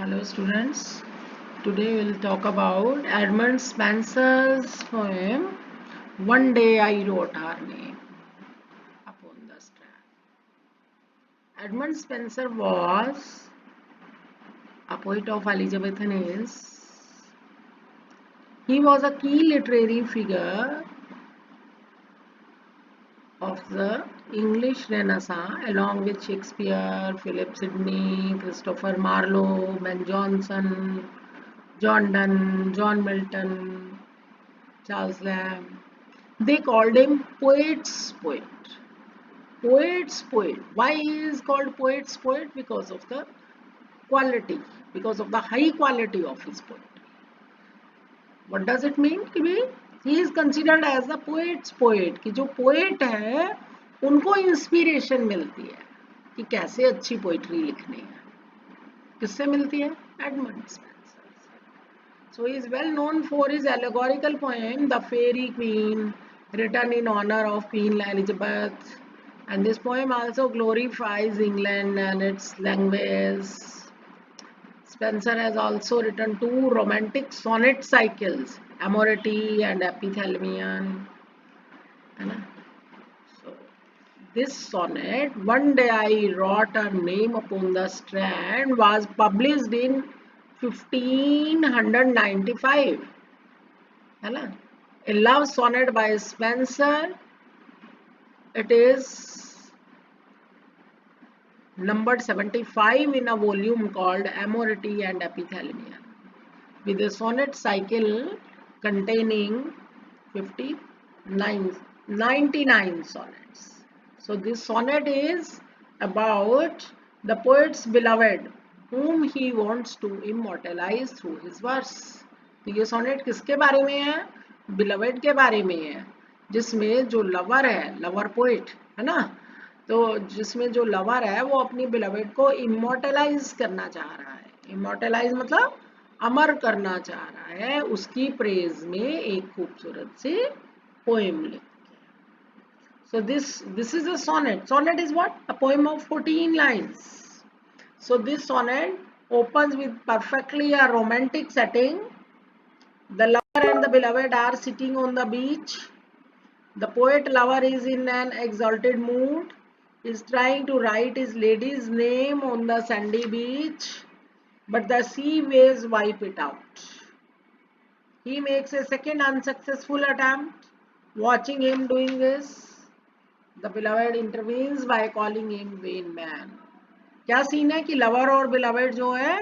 Hello students, today we'll talk about Edmund Spenser's poem One Day I Wrote Her Name Upon the Strand. Edmund Spenser was a poet of Elizabethan age. He was a key literary figure of the English Renaissance along with Shakespeare, Philip Sidney, Christopher Marlowe, Ben Jonson, John Donne, John Milton, Charles Lamb. They called him poet's poet. Poet's poet. Why he is called poet's poet? Because of the quality, because of the high quality of his poetry. What does it mean? कि he is considered as the poet's poet. कि जो poet है उनको inspiration मिलती है कि कैसे अच्छी पोइट्री लिखनी है. किससे मिलती है? Edmund Spenser. So he is well known for his allegorical poem The Fairy Queen, written in honor of Queen Elizabeth. And this poem also glorifies England and its language. Spenser has also written two romantic sonnet cycles, Amorety and Epithalamion. So this sonnet, One Day I Wrote Her Name Upon the Strand, was published in 1595. है ना? A love sonnet by Spenser. It is numbered 75 in a volume called Amorety and Epithalamion, with a sonnet cycle containing 99 sonnets. So this sonnet is about the poet's beloved whom he wants to immortalize through his verse. तो ये sonnet किसके बारे में है? Beloved के बारे में है, जिसमें जो लवर है, लवर पोइट है ना, तो जिसमें जो लवर है वो अपनी बिलवेड को इमोर्टलाइज करना चाह रहा है. इमोर्टलाइज मतलब अमर करना चाह रहा है, उसकी प्रेज में एक खूबसूरत सी पोएम लिख के. So this is a sonnet. Sonnet is what? A poem of 14 lines. So this sonnet opens with perfectly a romantic setting. The lover and the beloved are sitting on the beach. The poet lover is in an exalted mood, is trying to write his lady's name on the sandy beach, but the sea waves wipe it out. He makes a second unsuccessful attempt. Watching him doing this, the beloved intervenes by calling him vain man. क्या scene है कि lover और beloved जो है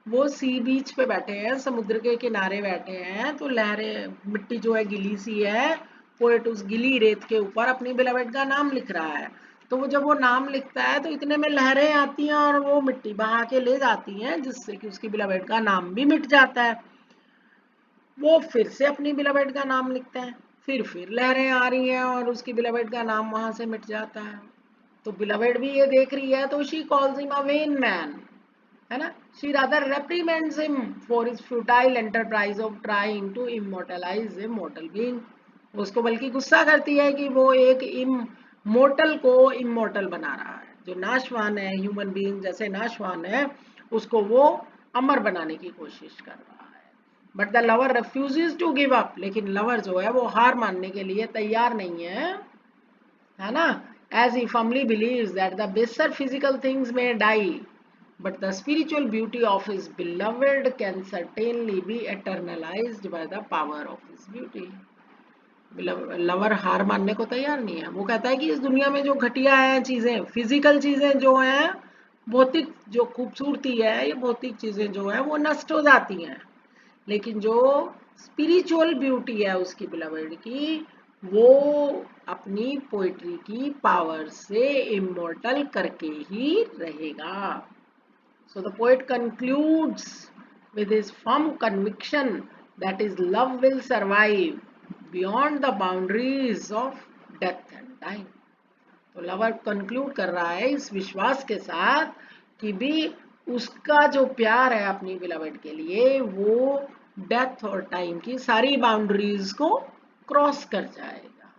वो सी बीच पे बैठे हैं, समुद्र के किनारे बैठे हैं, तो लहरें, मिट्टी जो है गिली सी है, पोएट उस गिली रेत के ऊपर अपनी बिलवेड का नाम लिख रहा है. तो वो जब वो नाम लिखता है तो इतने में लहरें आती हैं और वो मिट्टी बहा के ले जाती हैं, जिससे कि उसकी बिलवेड का नाम भी मिट जाता है. वो फिर से अपनी बिलवेड का नाम लिखता है, फिर लहरें आ रही हैं और उसकी बिलवेड का नाम वहां से मिट जाता है. तो बिलवेड भी ये देख रही है, तो she calls him a vain man, है ना. She rather reprimands him for his futile enterprise of trying to immortalize a mortal being. उसको बल्कि गुस्सा करती है कि वो एक इमोर्टल को इमोर्टल बना रहा है, जो नाशवान है, ह्यूमन बीइंग जैसे नाशवान है, उसको वो अमर बनाने की कोशिश कर रहा है. But the lover refuses to give up. लेकिन लवर जो है वो हार मानने के लिए तैयार नहीं है ना. As he firmly believes that the baser physical things may die, but the spiritual beauty of his beloved can certainly be eternalized by the power of his beauty. Lover हार मानने को तैयार नहीं है. वो कहता है कि इस दुनिया में जो घटिया है चीजें, फिजिकल चीजें जो हैं, भौतिक जो खूबसूरती है, ये भौतिक चीजें जो है वो नष्ट हो जाती हैं, लेकिन जो स्पिरिचुअल ब्यूटी है उसकी बिलवेड की, वो अपनी पोइट्री की पावर से इमोर्टल करके ही रहेगा. So the poet concludes with his firm conviction that his love will survive beyond the boundaries of death and time. तो लवर कंक्लूड कर रहा है इस विश्वास के साथ कि भी उसका जो प्यार है अपनी बिलवेड के लिए, वो डेथ और टाइम की सारी बाउंड्रीज को क्रॉस कर जाएगा.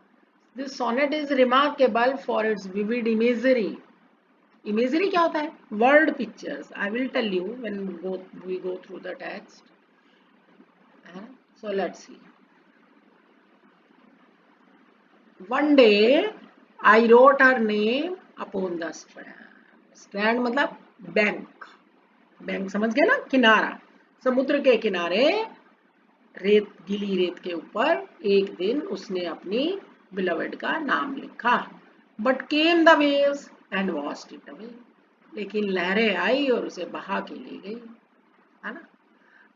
This sonnet is remarkable for its vivid imagery. Imagery क्या होता है? Word pictures. I will tell you when we go through the text. So let's see. One day I wrote her name upon the strand. Strand मतलब bank. Bank समझ गए ना? किनारा. समुद्र के किनारे रेत, गीली रेत के ऊपर एक दिन उसने अपनी बिलवेड का नाम लिखा. But came the waves and washed it away. लेकिन लहरें आई और उसे बहा के ले गई, है ना?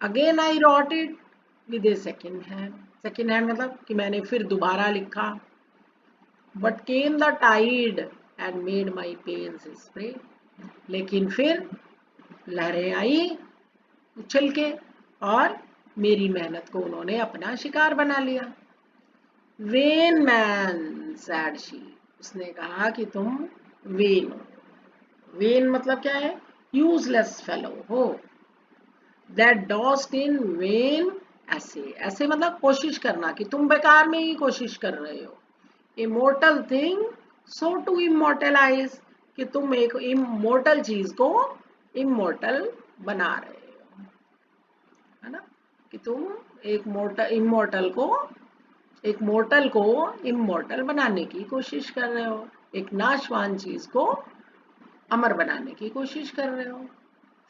Again I wrote it with a second hand. Second hand मतलब कि मैंने फिर दोबारा लिखा. But came the tide and made my pains spray. लेकिन फिर लहरें आई उछल के और मेरी मेहनत को उन्होंने अपना शिकार बना लिया. When man sad she. उसने कहा कि तुम वेन हो. वेन मतलब क्या है? यूजलेस फेलो हो. दैट डॉस्ट इन वेन ऐसे. ऐसे मतलब कोशिश करना, कि तुम बेकार में ही कोशिश कर रहे हो. Immortal thing so to immortalize. कि तुम एक इमोर्टल चीज को इमोर्टल बना रहे हो, है ना? कि तुम एक मोर्टल को इमोर्टल बनाने की कोशिश कर रहे हो. एक नाशवान चीज को अमर बनाने की कोशिश कर रहे हो.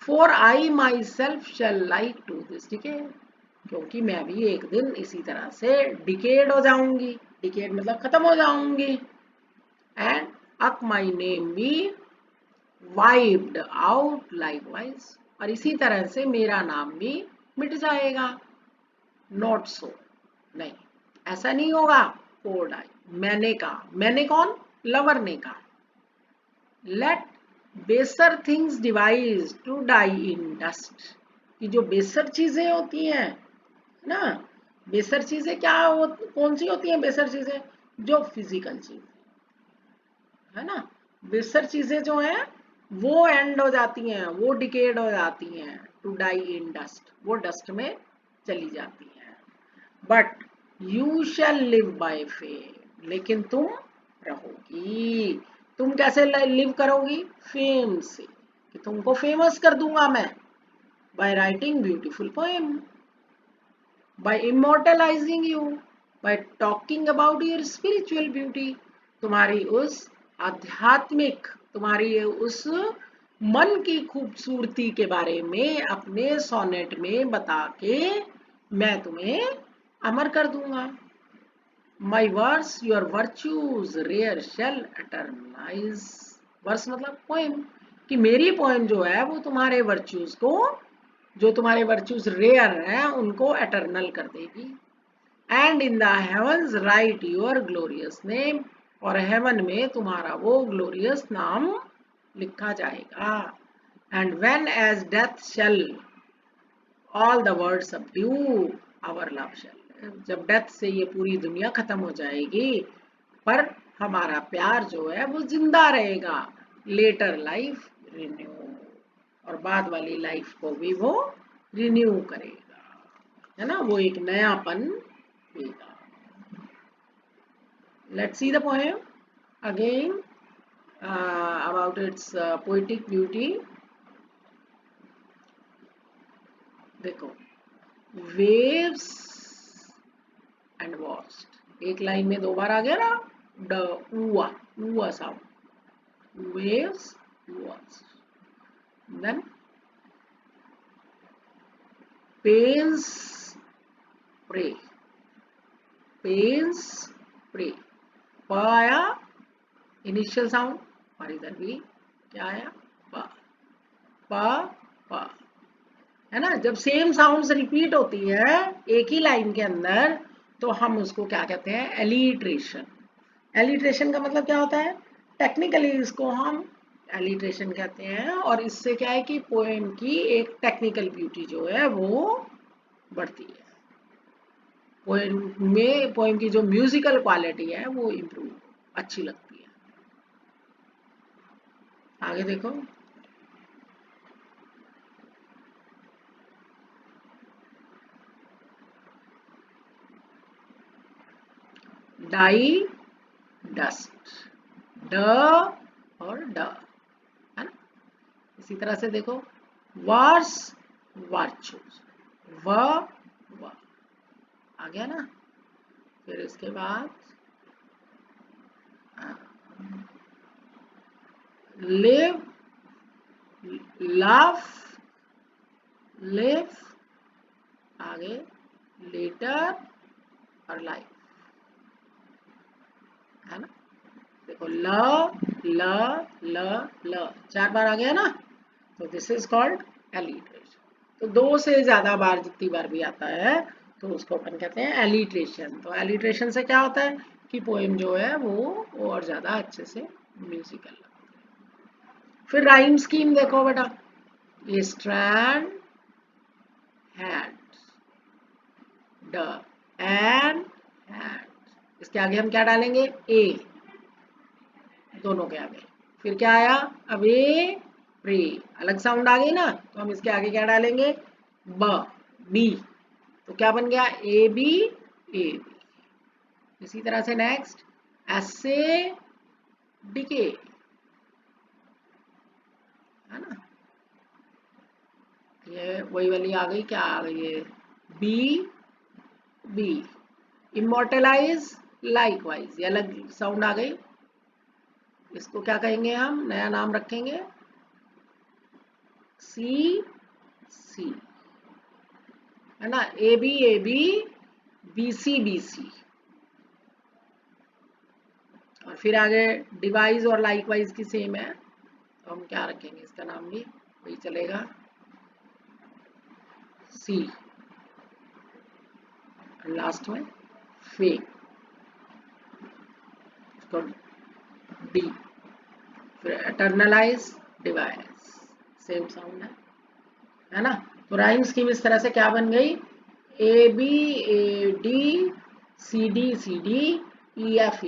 For I myself shall like to this. ठीक है, क्योंकि मैं भी एक दिन इसी तरह से डिकेड हो जाऊंगी. डिकेड मतलब खत्म हो जाऊंगी. And eke my name be wiped out likewise. और इसी तरह से मेरा नाम भी मिट जाएगा. Not so. नहीं, ऐसा नहीं होगा. Quod I. मैंने कहा. मैंने कौन? लवर ने कहा. Let baser things devise to die in dust. कि जो बेसर चीजें होती हैं ना, बेसर चीजें क्या कौन सी होती हैं? बेसर चीजें जो फिजिकल चीज है ना. बेसर चीजें जो हैं वो एंड हो जाती हैं, वो डिकेड हो जाती हैं. टू डाई इन डस्ट, वो डस्ट में चली जाती हैं. But you shall live by fame. लेकिन तुम रहोगी. तुम कैसे लिव करोगी? फेम से, कि तुमको फेमस कर दूंगा मैं. By writing beautiful poem, by immortalizing you, by talking about your spiritual beauty. तुम्हारी उस आध्यात्मिक, तुम्हारी उस मन की खूबसूरती के बारे में अपने सोनेट में बता के मैं तुम्हें अमर कर दूंगा. My verse, your virtues rare shall eternize. Verse मतलब पोएम. कि मेरी पोएम जो है वो तुम्हारे वर्च्यूज को, जो तुम्हारे वर्च्यूज रेयर हैं, उनको एटर्नल कर देगी. And in the heavens write your glorious name. और हेवन में तुम्हारा वो ग्लोरियस नाम लिखा जाएगा. And when as death shall all the world subdue our love shall. जब डेथ से ये पूरी दुनिया खत्म हो जाएगी, पर हमारा प्यार जो है वो जिंदा रहेगा. Later life renew. और बाद वाली लाइफ को भी वो रिन्यू करेगा, है ना? वो एक नयापन देगा. Let's see the poem again about it's poetic beauty. देखो, वेव्स एंड वॉस्ट. एक लाइन में दो बार आ गया ना ड उआ. उआ साउंड. वेव्स वॉस्ट. देन पेन्स प्रे. पेन्स प्रे. प आया इनिशियल साउंड, और इधर भी क्या आया? प. प प, है ना? जब सेम साउंड्स रिपीट होती है एक ही लाइन के अंदर, तो हम उसको क्या कहते हैं? एलिट्रेशन. एलिट्रेशन का मतलब क्या होता है? टेक्निकली इसको हम एलिट्रेशन कहते हैं. और इससे क्या है कि पोएम की एक टेक्निकल ब्यूटी जो है वो बढ़ती है. पोएम की जो म्यूजिकल क्वालिटी है वो इम्प्रूव, अच्छी लगती है. आगे देखो. Die dust. ड और ड. इसी तरह से देखो वर्स वर्चूज, व आ गया ना। फिर इसके बाद लिव, लव, लिव, आगे लेटर और लाइफ, है ना। देखो ल ल ल ल 4 बार आ गया ना, तो दिस इज कॉल्ड एलिट्रेशन। तो 2 से ज्यादा बार जितनी बार भी आता है तो उसको अपन कहते हैं एलिट्रेशन। तो एलिट्रेशन से क्या होता है कि पोएम जो है वो और ज्यादा अच्छे से म्यूजिकल लगता है। फिर राइम स्कीम देखो बेटा, ये स्ट्रैंड, हैंड, ड, एंड, हैंड, इसके आगे हम क्या डालेंगे, ए, दोनों के आगे। फिर क्या आया, अवे, प्रे, अलग साउंड आ गई ना, तो हम इसके आगे क्या डालेंगे, ब, बी, तो क्या बन गया, ए बी, ए बी। इसी तरह से नेक्स्ट एसे, डिके, है ना, ये वही वाली आ गई, क्या आ गई है, बी बी, इमोर्टलाइज, लाइकवाइज, ये अलग साउंड आ गई। इसको क्या कहेंगे, हम नया नाम रखेंगे, सी सी, है ना, ए बी, बी सी, और फिर आगे डिवाइस और लाइकवाइज की सेम है, तो हम क्या रखेंगे, इसका नाम भी वही चलेगा, सी, लास्ट में फे, इसको डी, फिर एटर्नलाइज, डिवाइस, सेम साउंड है ना। तो राइम स्कीम इस तरह से क्या बन गई, A D, C D, E F,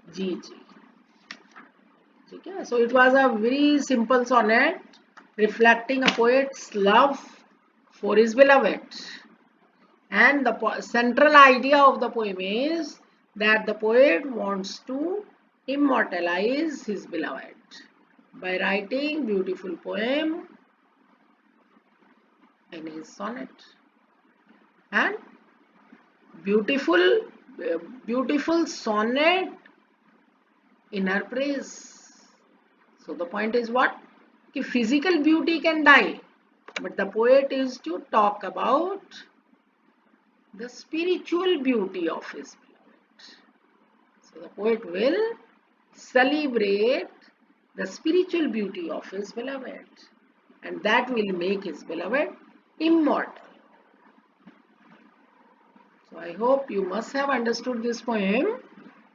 G G, ठीक है। So it was a very simple sonnet reflecting a poet's love for his beloved, and the central idea of the poem is that the poet wants to immortalize his beloved by writing beautiful poem in his sonnet, and beautiful beautiful sonnet in her praise. So the point is what, कि physical beauty can die, but the poet is to talk about the spiritual beauty of his beloved. So the poet will celebrate the spiritual beauty of his beloved, and that will make his beloved immortal. So I hope you must have understood this poem,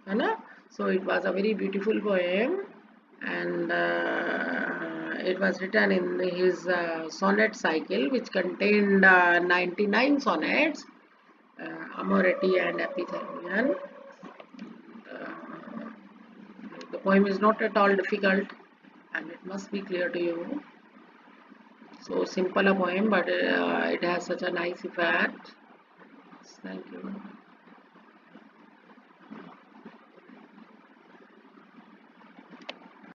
है ना? So it was a very beautiful poem, and it was written in his sonnet cycle, which contained 99 sonnets, Amoreti and Epithalamion. The poem is not at all difficult, and it must be clear to you. So simple a poem, but it has such a nice effect. Thank you.